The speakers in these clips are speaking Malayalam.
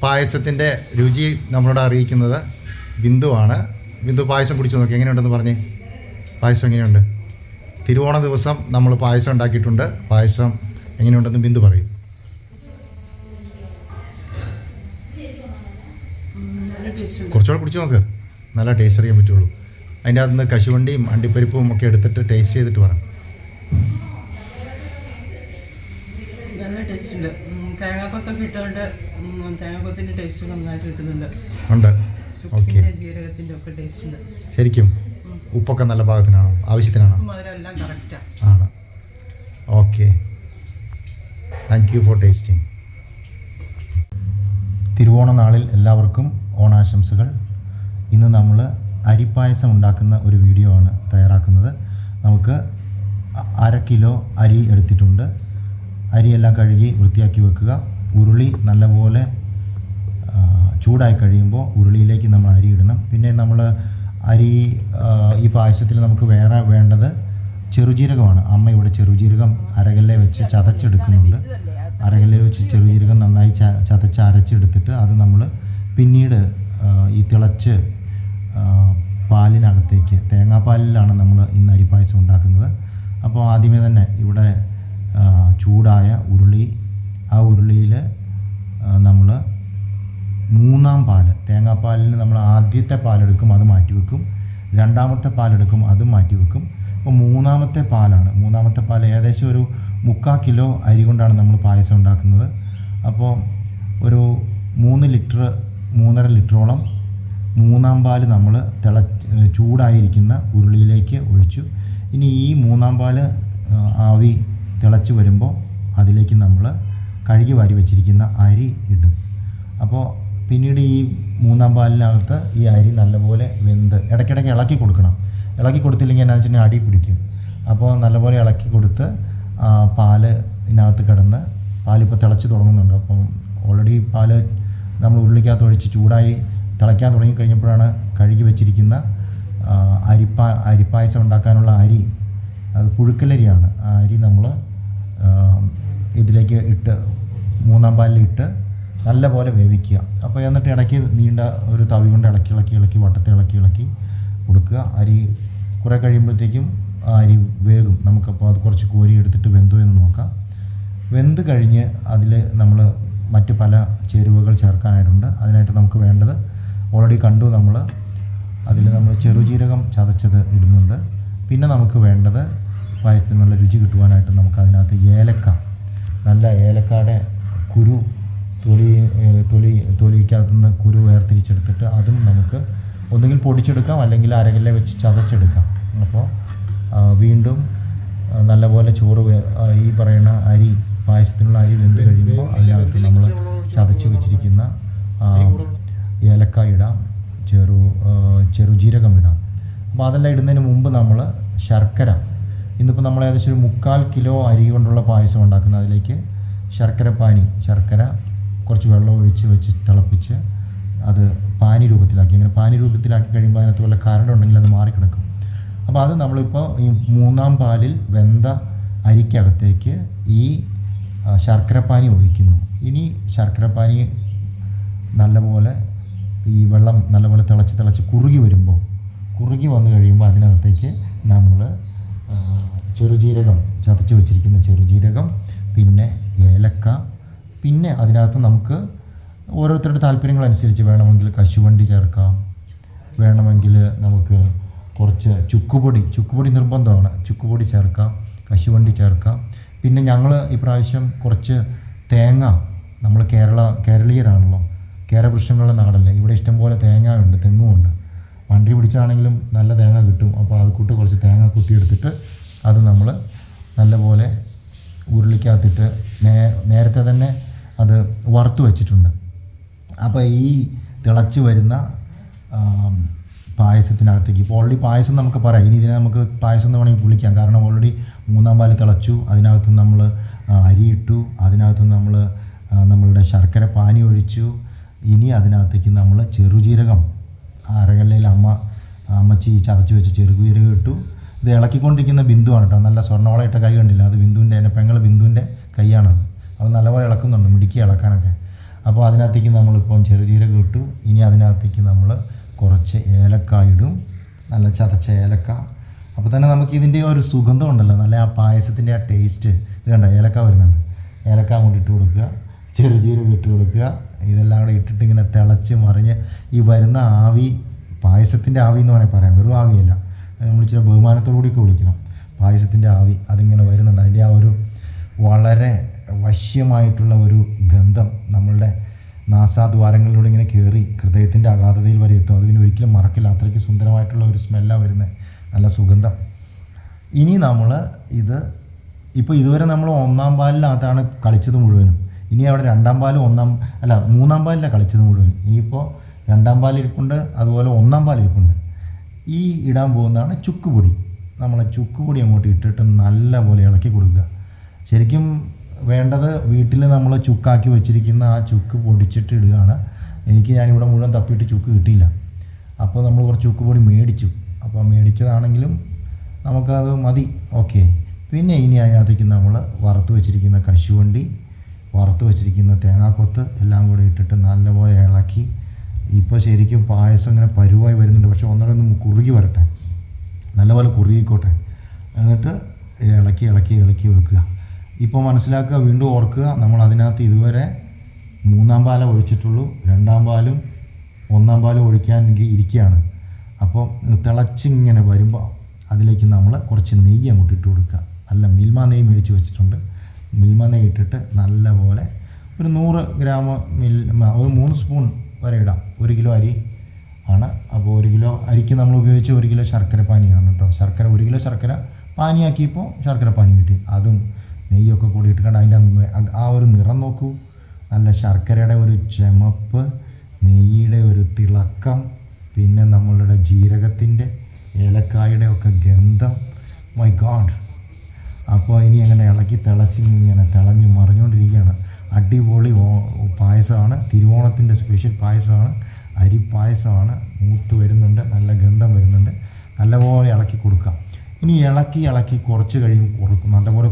പായസത്തിൻ്റെ രുചി നമ്മളോട് അറിയിക്കുന്നത് ബിന്ദുവാണ്. ബിന്ദു പായസം കുടിച്ച് നോക്കി, എങ്ങനെയുണ്ടെന്ന് പറഞ്ഞേ. പായസം എങ്ങനെയുണ്ട്? തിരുവോണ ദിവസം നമ്മൾ പായസം ഉണ്ടാക്കിയിട്ടുണ്ട്. പായസം എങ്ങനെയുണ്ടെന്ന് ബിന്ദു പറയും. കുറച്ചുകൂടെ കുടിച്ച് നോക്ക്, നല്ല ടേസ്റ്റ് അറിയാൻ പറ്റുള്ളൂ. അതിൻ്റെ അകത്ത് നിന്ന് കശുവണ്ടിയും അണ്ടിപ്പരിപ്പും ഒക്കെ എടുത്തിട്ട് ടേസ്റ്റ് ചെയ്തിട്ട് പറ. നല്ല ടേസ്റ്റ് ഉണ്ട്. തേങ്ങാക്കൊത്തൊക്കെ ഇട്ടുകൊണ്ട് തേങ്ങാക്കൊത്തിൻ്റെ ടേസ്റ്റ് നന്നായിട്ട് കിട്ടുന്നുണ്ട്. ഉണ്ട്. ഓക്കെ. ജീരകത്തിൻ്റെ ഒക്കെ ടേസ്റ്റ് ഉണ്ട്. ശരിക്കും ഉപ്പൊക്കെ നല്ല പാകത്തിനാണോ? ആവശ്യത്തിനാണോ? അതെല്ലാം കറക്റ്റാണ്. ആണ്. Okay, thank you for tasting. തിരുവോണ നാളിൽ എല്ലാവർക്കും ഓണാശംസകൾ. ഇന്ന് നമ്മൾ അരിപ്പായസം ഉണ്ടാക്കുന്ന ഒരു വീഡിയോ ആണ് തയ്യാറാക്കുന്നത്. നമുക്ക് 1/2 കിലോ അരി എടുത്തിട്ടുണ്ട്. അരിയെല്ലാം കഴുകി വൃത്തിയാക്കി വെക്കുക. ഉരുളി നല്ലപോലെ ചൂടായി കഴിയുമ്പോൾ ഉരുളിയിലേക്ക് നമ്മൾ അരി ഇടണം. പിന്നെ നമ്മൾ അരി ഈ പായസത്തിൽ നമുക്ക് വേറെ വേണ്ടത് ചെറുജീരകമാണ്. അമ്മ ഇവിടെ ചെറുജീരകം അരകല്ലെ വെച്ച് ചതച്ചെടുക്കുന്നുണ്ട്. അരകല്ലിൽ വെച്ച് ചെറുജീരകം നന്നായി ചതച്ച് അരച്ചെടുത്തിട്ട് അത് നമ്മൾ പിന്നീട് ഈ തിളച്ച് പാലിനകത്തേക്ക്, തേങ്ങാപ്പാലിലാണ് നമ്മൾ ഇന്ന് അരിപ്പായസം ഉണ്ടാക്കുന്നത്. അപ്പോൾ ആദ്യമേ തന്നെ ഇവിടെ ചൂടായ ഉരുളി, ആ ഉരുളിയിൽ നമ്മൾ 3-ാം പാല്, തേങ്ങാപ്പാലിന് നമ്മൾ ആദ്യത്തെ പാലെടുക്കും, അത് മാറ്റിവെക്കും. 2ാമത്തെ പാലെടുക്കും, അതും മാറ്റിവെക്കും. അപ്പോൾ 3ാമത്തെ പാലാണ്. 3ാമത്തെ പാൽ ഏകദേശം ഒരു 3/4 കിലോ അരി കൊണ്ടാണ് നമ്മൾ പായസം ഉണ്ടാക്കുന്നത്. അപ്പോൾ ഒരു 3-3.5 ലിറ്ററോളം 3-ാം പാൽ നമ്മൾ ചൂടായിരിക്കുന്ന ഉരുളിയിലേക്ക് ഒഴിച്ചു. ഇനി ഈ 3-ാം പാൽ ആവി തിളച്ച് വരുമ്പോൾ അതിലേക്ക് നമ്മൾ കഴുകി വാരി വെച്ചിരിക്കുന്ന അരി ഇടും. അപ്പോൾ പിന്നീട് ഈ 3-ാം പാലിനകത്ത് ഈ അരി നല്ലപോലെ വെന്ത് ഇടയ്ക്കിടയ്ക്ക് ഇളക്കി കൊടുക്കണം. ഇളക്കി കൊടുത്തില്ലെങ്കിൽ എന്നാ വെച്ചിട്ടുണ്ടെങ്കിൽ അടി പിടിക്കും. അപ്പോൾ നല്ലപോലെ ഇളക്കി കൊടുത്ത് പാല് ഇതിനകത്ത് കിടന്ന് പാലിപ്പോൾ തിളച്ച് തുടങ്ങുന്നുണ്ട്. അപ്പം ഓൾറെഡി പാല് നമ്മൾ ഉരുളിക്കകത്ത് ഒഴിച്ച് ചൂടായി തിളയ്ക്കാൻ തുടങ്ങിക്കഴിഞ്ഞപ്പോഴാണ് കഴുകി വെച്ചിരിക്കുന്ന അരിപ്പായസം ഉണ്ടാക്കാനുള്ള അരി, അത് പുഴുക്കലരിയാണ്. ആ അരി നമ്മൾ ഇതിലേക്ക് ഇട്ട് 3-ാം പാലിൽ ഇട്ട് നല്ലപോലെ വേവിക്കുക. അപ്പോൾ എന്നിട്ട് ഇടയ്ക്ക് നീണ്ട ഒരു തവി കൊണ്ട് ഇളക്കി വട്ടത്തിൽ ഇളക്കി കൊടുക്കുക. അരി കുറേ കഴിയുമ്പോഴത്തേക്കും അരി വേകും. നമുക്കപ്പോൾ അത് കുറച്ച് കോരി എടുത്തിട്ട് വെന്തോ എന്ന് നോക്കാം. വെന്ത് കഴിഞ്ഞ് അതിൽ നമ്മൾ മറ്റ് പല ചേരുവകൾ ചേർക്കാനായിട്ടുണ്ട്. അതിനായിട്ട് നമുക്ക് വേണ്ടത് ഓൾറെഡി കണ്ടു. അതിൽ നമ്മൾ ചെറുജീരകം ചതച്ചത് ഇടുന്നുണ്ട്. പിന്നെ നമുക്ക് വേണ്ടത് പായസത്തിന് നല്ല രുചി കിട്ടുവാനായിട്ട് നമുക്ക് അതിനകത്ത് ഏലക്ക, നല്ല ഏലക്കയുടെ കുരു തൊലിക്കകത്തുനിന്ന് കുരു വേർതിരിച്ചെടുത്തിട്ട് അതും നമുക്ക് ഒന്നുകിൽ പൊടിച്ചെടുക്കാം, അല്ലെങ്കിൽ അരകല്ലെ വെച്ച് ചതച്ചെടുക്കാം. അപ്പോൾ വീണ്ടും നല്ലപോലെ ചോറ് ഈ പറയുന്ന അരി, പായസത്തിനുള്ള അരി വെന്ത് കഴിയുമ്പോൾ അതിനകത്ത് നമ്മൾ ചതച്ച് വെച്ചിരിക്കുന്ന ഏലക്ക ഇടാം, ചെറുജീരകം ഇടാം. അപ്പോൾ അതെല്ലാം ഇടുന്നതിന് മുമ്പ് നമ്മൾ ശർക്കര, ഇന്നിപ്പോൾ നമ്മൾ ഏകദേശം ഒരു 3/4 കിലോ അരി കൊണ്ടുള്ള പായസം ഉണ്ടാക്കുന്നത്. അതിലേക്ക് ശർക്കര കുറച്ച് വെള്ളം ഒഴിച്ച് വെച്ച് തിളപ്പിച്ച് അത് പാനി രൂപത്തിലാക്കി. അങ്ങനെ പാനി രൂപത്തിലാക്കി കഴിയുമ്പോൾ അതിനകത്ത് വല്ല കരടുണ്ടെങ്കിൽ അത് മാറിക്കിടക്കും. അപ്പോൾ അത് നമ്മളിപ്പോൾ ഈ 3-ാം പാലിൽ വെന്ത അരിക്കകത്തേക്ക് ഈ ശർക്കരപ്പാനി ഒഴിക്കുന്നു. ഇനി ശർക്കരപ്പാനി നല്ലപോലെ ഈ വെള്ളം നല്ലപോലെ തിളച്ച് കുറുകി വന്നു കഴിയുമ്പോൾ അതിനകത്തേക്ക് നമ്മൾ ചെറുജീരകം, ചതച്ച് വെച്ചിരിക്കുന്ന ചെറുജീരകം, പിന്നെ ഏലക്ക, പിന്നെ അതിനകത്ത് നമുക്ക് ഓരോരുത്തരുടെ താല്പര്യങ്ങളനുസരിച്ച് വേണമെങ്കിൽ കശുവണ്ടി ചേർക്കാം, വേണമെങ്കിൽ നമുക്ക് കുറച്ച് ചുക്കുപൊടി നിർബന്ധമാണ്, ചുക്കുപൊടി ചേർക്കാം, കശുവണ്ടി ചേർക്കാം. പിന്നെ ഞങ്ങൾ ഇപ്രാവശ്യം കുറച്ച് തേങ്ങ, നമ്മൾ കേരളീയരാണല്ലോ, കേരവൃക്ഷങ്ങളുടെ നാടല്ലേ, ഇവിടെ ഇഷ്ടംപോലെ തേങ്ങയുണ്ട്, തെങ്ങുമുണ്ട്. വണ്ടി പിടിച്ചാണെങ്കിലും നല്ല തേങ്ങ കിട്ടും. അപ്പോൾ അത് കൂട്ട് കുറച്ച് തേങ്ങ കുത്തിയെടുത്തിട്ട് അത് നമ്മൾ നല്ലപോലെ ഉരുളിക്കകത്തിട്ട് നേരത്തെ തന്നെ അത് വറുത്ത് വെച്ചിട്ടുണ്ട്. അപ്പോൾ ഈ തിളച്ച് വരുന്ന പായസത്തിനകത്തേക്ക്, ഇപ്പോൾ ഓൾറെഡി പായസം നമുക്ക് പറയാം, ഇനി ഇതിനെ നമുക്ക് പായസം എന്ന് വേണമെങ്കിൽ വിളിക്കാം. കാരണം ഓൾറെഡി 3-ാം പാല് തിളച്ചു, അതിനകത്ത് നമ്മൾ അരി ഇട്ടു, അതിനകത്ത് നമ്മളുടെ ശർക്കര പാനി ഒഴിച്ചു. ഇനി അതിനകത്തേക്ക് നമ്മൾ ചെറുജീരകം, അരകല്ലയിൽ അമ്മച്ചി ചതച്ച് വെച്ച് ചെറുജീരകം ഇട്ടു. ഇത് ഇളക്കിക്കൊണ്ടിരിക്കുന്ന ബിന്ദുവാണ് കേട്ടോ. നല്ല സ്വർണ്ണവളയിട്ട കൈ കണ്ടില്ല, അത് ബിന്ദുവിൻ്റെ, എൻ്റെ പെങ്ങൾ ബിന്ദുവിൻ്റെ കൈയാണത്. അത് നല്ലപോലെ ഇളക്കുന്നുണ്ട്, മിടുക്കി ഇളക്കാനൊക്കെ. അപ്പോൾ അതിനകത്തേക്ക് നമ്മളിപ്പം ചെറുജീരകം ഇട്ടു. ഇനി അതിനകത്തേക്ക് നമ്മൾ കുറച്ച് ഏലക്ക ഇടും, നല്ല ചതച്ച ഏലക്ക. അപ്പോൾ തന്നെ നമുക്ക് ഇതിൻ്റെ ഒരു സുഗന്ധം ഉണ്ടല്ലോ, നല്ല ആ പായസത്തിൻ്റെ ആ ടേസ്റ്റ്. ഇത് കണ്ടോ, ഏലക്ക വരുന്നുണ്ട്. ഏലക്ക അങ്ങോട്ട് ഇട്ട് കൊടുക്കുക, ചെറുജീരകം ഇട്ട് കൊടുക്കുക. ഇതെല്ലാം കൂടെ ഇട്ടിട്ട് ഇങ്ങനെ തിളച്ച് മറിഞ്ഞ് ഈ വരുന്ന ആവി, പായസത്തിൻ്റെ ആവി എന്ന് വേണമെങ്കിൽ പറയാം, വെറും ആവിയല്ല, നമ്മൾ ഇച്ചിരി ബഹുമാനത്തോടുകൂടിയൊക്കെ വിളിക്കണം. പായസത്തിൻ്റെ ആവി അതിങ്ങനെ വരുന്നുണ്ട്. അതിൻ്റെ ആ ഒരു വളരെ വശ്യമായിട്ടുള്ള ഒരു ഗന്ധം നമ്മളുടെ നാസാദ്വാരങ്ങളിലൂടെ ഇങ്ങനെ കയറി ഹൃദയത്തിൻ്റെ അഗാധതയിൽ വരെ എത്തും. അത് പിന്നെ ഒരിക്കലും മറക്കില്ല. അത്രയ്ക്ക് സുന്ദരമായിട്ടുള്ള ഒരു സ്മെല്ലാണ് വരുന്നത്, നല്ല സുഗന്ധം. ഇനി നമ്മൾ ഇത് ഇപ്പോൾ ഇതുവരെ നമ്മൾ 1-ാം പാലിനകത്താണ് കളിച്ചത് മുഴുവനും. ഇനി അവിടെ 2-ാം പാലും 3-ാം പാലിലാണ് കളിച്ചത് മുഴുവൻ. ഇനിയിപ്പോൾ 2-ാം പാലിരിപ്പുണ്ട്, അതുപോലെ 1-ാം പാലിരിപ്പുണ്ട്. ഈ ഇടാൻ പോകുന്നതാണ് ചുക്കുപൊടി. നമ്മൾ ചുക്കുപൊടി അങ്ങോട്ട് ഇട്ടിട്ട് നല്ല പോലെ ഇളക്കി കൊടുക്കുക. ശരിക്കും വേണ്ടത് വീട്ടിൽ നമ്മൾ ചുക്കാക്കി വെച്ചിരിക്കുന്ന ആ ചുക്ക് പൊടിച്ചിട്ട് ഇടുകയാണ്. ഞാനിവിടെ മുഴുവൻ തപ്പിയിട്ട് ചുക്ക് കിട്ടിയില്ല. അപ്പോൾ നമ്മൾ കുറച്ച് ചുക്കുപൊടി മേടിച്ചു. അപ്പോൾ മേടിച്ചതാണെങ്കിലും നമുക്കത് മതി. ഓക്കെ. പിന്നെ ഇനി അതിനകത്തേക്ക് നമ്മൾ വറുത്ത് വെച്ചിരിക്കുന്ന കശുവണ്ടി, വറുത്ത് വെച്ചിരിക്കുന്ന തേങ്ങാക്കൊത്ത് എല്ലാം കൂടി ഇട്ടിട്ട് നല്ലപോലെ ഇളക്കി. ഇപ്പോൾ ശരിക്കും പായസം ഇങ്ങനെ പരുവായി വരുന്നുണ്ട്. പക്ഷേ ഒന്ന് കുറുകി വരട്ടെ, നല്ലപോലെ കുറുകിക്കോട്ടെ. എന്നിട്ട് ഇളക്കി ഇളക്കി ഇളക്കി വെക്കുക. ഇപ്പോൾ മനസ്സിലാക്കുക, വീണ്ടും ഓർക്കുക, നമ്മൾ അതിനകത്ത് ഇതുവരെ 3-ാം പാലേ ഒഴിച്ചിട്ടുള്ളൂ. 2-ാം പാലും 1-ാം പാലും ഒഴിക്കാൻ ഇരിക്കുകയാണ്. അപ്പോൾ തിളച്ചിങ്ങനെ വരുമ്പോൾ അതിലേക്ക് നമ്മൾ കുറച്ച് നെയ്യ് അങ്ങോട്ട് ഇട്ട് കൊടുക്കുക. നല്ല മിൽമ നെയ്യ് മേടിച്ച് വെച്ചിട്ടുണ്ട്. മിൽമ നെയ്യ് ഇട്ടിട്ട് നല്ലപോലെ ഒരു 100 ഗ്രാം ഒരു 3 സ്പൂൺ വരെ ഇടാം. 1 കിലോ അരി ആണ്. അപ്പോൾ 1 കിലോ അരിക്ക് നമ്മൾ ഉപയോഗിച്ച 1 കിലോ ശർക്കര പാനിയാണ് കേട്ടോ. 1 കിലോ ശർക്കര പാനിയാക്കിയപ്പോൾ ശർക്കര പാനി കിട്ടി. അതും നെയ്യൊക്കെ കൂടി ഇട്ടിട്ടുണ്ട്. അതിൻ്റെ ആ ഒരു നിറം നോക്കൂ, നല്ല ശർക്കരയുടെ ഒരു ചുമപ്പ്, നെയ്യുടെ ഒരു തിളക്കം, പിന്നെ നമ്മളുടെ ജീരകത്തിൻ്റെ ഏലക്കായുടെ ഒക്കെ ഗന്ധം. My God. അപ്പോൾ ഇനി അങ്ങനെ ഇളക്കി ഇങ്ങനെ തിളഞ്ഞ് മറിഞ്ഞുകൊണ്ടിരിക്കുകയാണ്. അടിപൊളി പായസമാണ്. തിരുവോണത്തിൻ്റെ സ്പെഷ്യൽ പായസമാണ്. അരി പായസമാണ്. മൂത്ത് വരുന്നുണ്ട്, നല്ല ഗന്ധം വരുന്നുണ്ട്. നല്ലപോലെ ഇളക്കി കൊടുക്കാം. ഇനി ഇളക്കി കുറച്ച് കഴിയുമ്പോൾ നല്ലപോലെ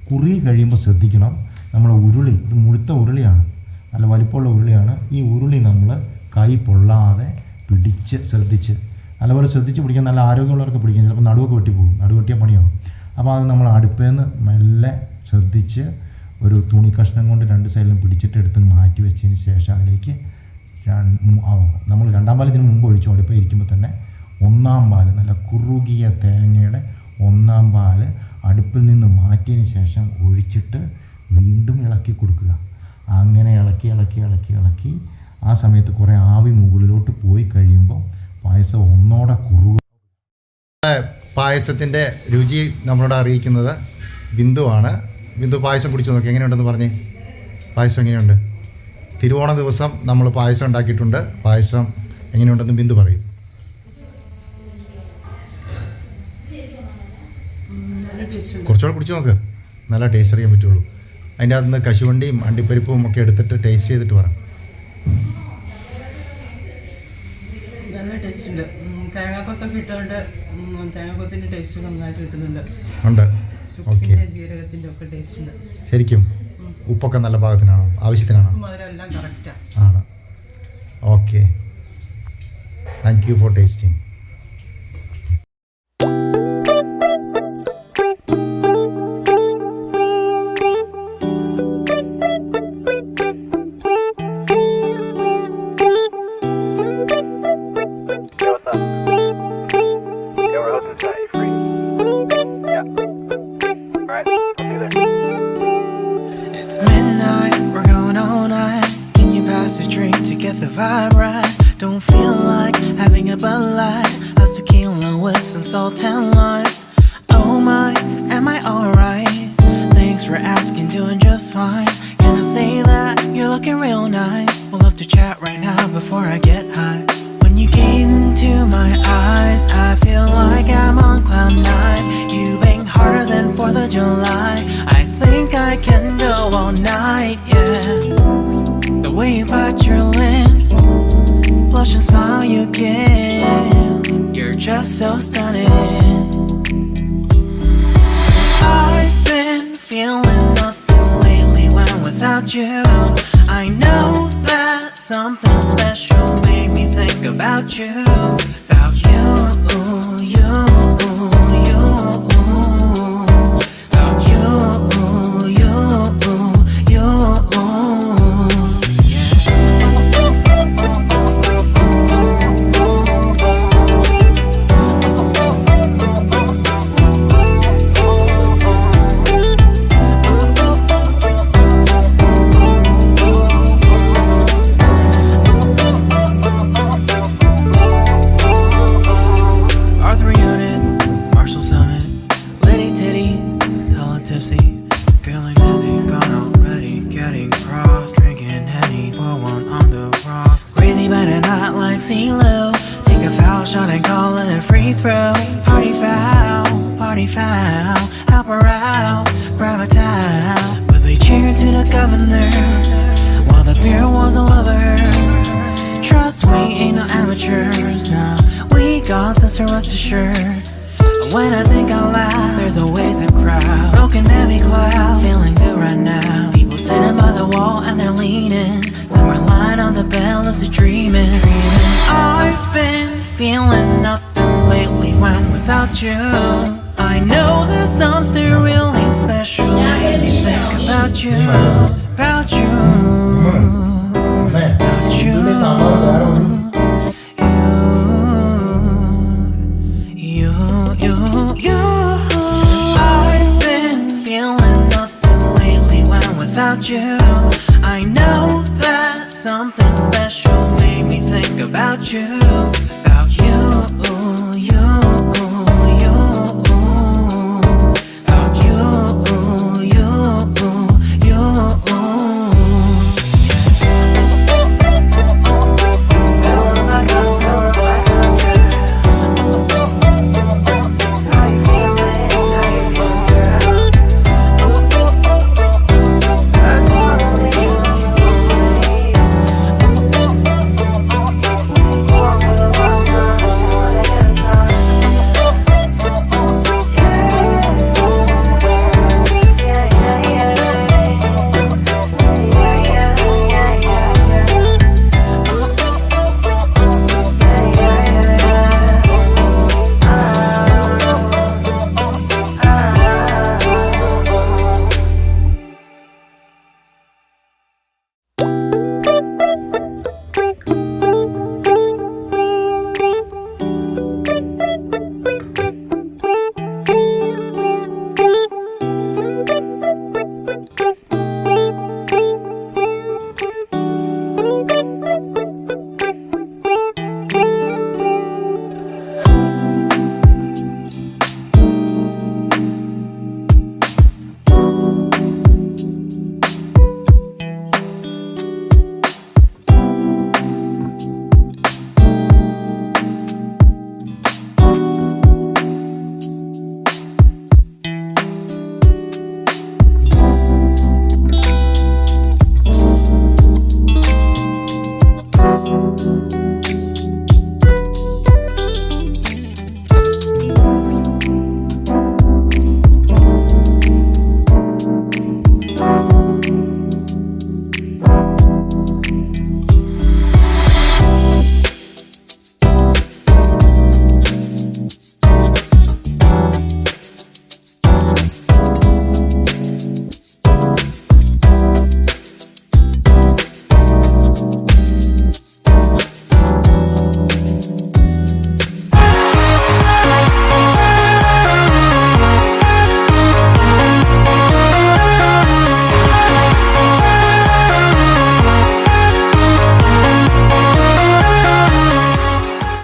കുറുകി കഴിയുമ്പോൾ ശ്രദ്ധിക്കണം, നമ്മൾ ഉരുളി, ഇത് മുഴുത്ത ഉരുളിയാണ്, നല്ല വലിപ്പമുള്ള ഉരുളിയാണ്. ഈ ഉരുളി നമ്മൾ കൈ പൊള്ളാതെ പിടിച്ച് നല്ലപോലെ ശ്രദ്ധിച്ച് പിടിക്കാൻ. നല്ല ആരോഗ്യമുള്ളവർക്ക് പിടിക്കും. ചിലപ്പോൾ നടുവൊക്കെ വെട്ടിപ്പോകും, നടുവെട്ടിയാൽ പണിയാവും. അപ്പോൾ അത് നമ്മൾ അടുപ്പിൽ നിന്ന് മെല്ലെ ശ്രദ്ധിച്ച് ഒരു തുണി കഷ്ണം കൊണ്ട് 2 സൈഡിലും പിടിച്ചിട്ട് എടുത്ത് മാറ്റി വെച്ചതിന് ശേഷം അതിലേക്ക് നമ്മൾ 2-ാം പാൽ ഇതിന് മുമ്പ് ഒഴിച്ചു. അടുപ്പിൽ ഇരിക്കുമ്പോൾ തന്നെ 1-ാം പാൽ, നല്ല കുറുകിയ തേങ്ങയുടെ 1-ാം പാൽ അടുപ്പിൽ നിന്ന് മാറ്റിയതിന് ശേഷം ഒഴിച്ചിട്ട് വീണ്ടും ഇളക്കി കൊടുക്കുക. അങ്ങനെ ഇളക്കി ആ സമയത്ത് കുറേ ആവി മുകളിലോട്ട് പോയി കഴിയുമ്പോൾ പായസം ഒന്നോടെ കുറുകും. പായസത്തിൻ്റെ രുചി നമ്മളോട് അറിയിക്കുന്നത് ബിന്ദുവാണ്. ബിന്ദു പായസം കുടിച്ച് നോക്കി, എങ്ങനെയുണ്ടെന്ന് പറഞ്ഞേ. പായസം എങ്ങനെയുണ്ട്? തിരുവോണ ദിവസം നമ്മൾ പായസം ഉണ്ടാക്കിയിട്ടുണ്ട്. പായസം എങ്ങനെയുണ്ടെന്ന് ബിന്ദു പറയും. കുറച്ചുകൂടെ കുടിച്ച് നോക്ക്, നല്ല ടേസ്റ്റ് അറിയാൻ പറ്റുള്ളൂ. അതിൻ്റെ അകത്ത് നിന്ന് കശുവണ്ടിയും അണ്ടിപ്പരിപ്പും ഒക്കെ എടുത്തിട്ട് ടേസ്റ്റ് ചെയ്തിട്ട് പറ. നല്ല ടേസ്റ്റ് ഉണ്ട്. തേങ്ങാക്കൊത്തൊക്കെ ഇട്ടുകൊണ്ട് തേങ്ങാക്കൊത്തിൻ്റെ ടേസ്റ്റ് നന്നായിട്ട് കിട്ടുന്നുണ്ട്. ഉണ്ട്. ഓക്കെ. ജീരകത്തിൻ്റെ ഒക്കെ ടേസ്റ്റ് ഉണ്ട്. ശരിക്കും ഉപ്പൊക്കെ നല്ല പാകത്തിനാണോ, ആവശ്യത്തിനാണോ? മധുരമെല്ലാം കറക്റ്റാണ്. ആണ്. Okay. Thank you for tasting. It's midnight, we're going all night. Can you pass a drink to get the vibe right? Don't feel like having a Bud Light. How's tequila with some salt and lime? Oh my, am I alright? Thanks for asking, doing just fine. Can I say that you're looking real nice? We'll love to chat right now before I get high. When you gaze into my eyes, I feel like I'm on cloud 9. You bang harder than 4th of July. I think I can go all night, yeah. The way you bite your lips, blush and smile you give, you're just so stunning. I've been feeling nothing lately when without you. I know about you, about you, you, you, about you, you, you, Arthur Unit, Marshall Summit, Liddy Titty, hella tipsy, feeling dizzy, gone already, getting cross, drinking Henny, pour one on the rocks. Crazy but not like CeeLo, take a foul shot and call it a free throw. Party foul, help her out, grab a towel. But they cheered to the governor, while the beer was all over her. Trust we ain't no amateurs, nah, we got this, so rest assured. When I think out loud, there's always a crowd, smoking heavy cloud, feeling good right now. People sitting by the wall and they're leaning, somewhere lying on the bed, lucid dreaming. I've been feeling nothing lately when without you. I know there's something really special made me think about you, about you, അമ്മേ about you. ഇതിലെ സാമ്പാർ വേറെ ഒരു You. I've been feeling nothing lately when without you. I know that something special made me think about you.